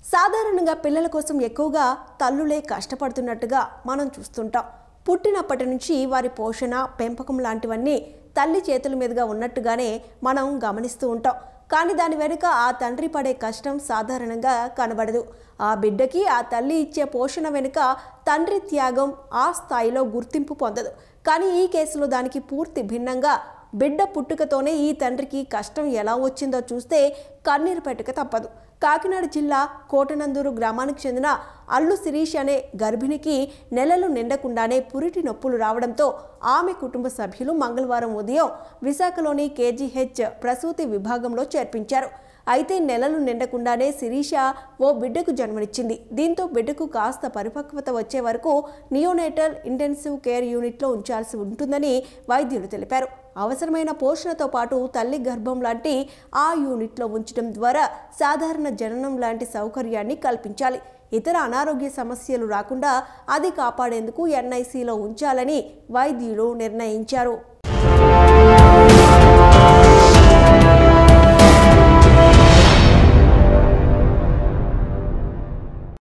సాధారణంగా పిల్లల కోసం ఎక్కువగా తల్లులే కష్టపడుతున్నట్టుగా మనం చూస్తుంటాం. పుట్టినప్పటి నుంచి వారి పోషణ, పెంపకం లాంటివన్నీ తల్లి చేతుల మీదుగా ఉన్నట్టుగానే మనం గమనిస్తూ ఉంటాం. కానీ దాని వెనుక ఆ తండ్రి పడే కష్టం సాధారణంగా కనబడదు. ఆ బిడ్డకి ఆ తల్లి ఇచ్చే పోషణ వెనుక తండ్రి త్యాగం ఆ స్థాయిలో గుర్తింపు పొందదు. కానీ ఈ కేసులో దానికి పూర్తి భిన్నంగా బిడ్డ పుట్టుకతోనే ఈ తండ్రికి కష్టం ఎలా వచ్చిందో చూస్తే కన్నీరు పెట్టక తప్పదు. కాకినాడ జిల్లా కోటనందూరు గ్రామానికి చెందిన అల్లు శిరీష్ అనే గర్భిణికి నెలలు నిండకుండానే పురిటి నొప్పులు రావడంతో ఆమె కుటుంబ సభ్యులు మంగళవారం ఉదయం విశాఖలోని కేజీహెచ్ ప్రసూతి విభాగంలో చేర్పించారు. అయితే నెలలు నిండకుండానే శిరీష ఓ బిడ్డకు జన్మనిచ్చింది. దీంతో బిడ్డకు కాస్త పరిపక్వత వచ్చే వరకు నియోనేటల్ ఇంటెన్సివ్ కేర్ యూనిట్లో ఉంచాల్సి ఉంటుందని వైద్యులు తెలిపారు. అవసరమైన పోషణతో పాటు తల్లి గర్భం లాంటి ఆ యూనిట్లో ఉంచడం ద్వారా సాధారణ జననం లాంటి సౌకర్యాన్ని కల్పించాలి. ఇతర అనారోగ్య సమస్యలు రాకుండా అది కాపాడేందుకు ఎన్ఐసిలో ఉంచాలని వైద్యులు నిర్ణయించారు.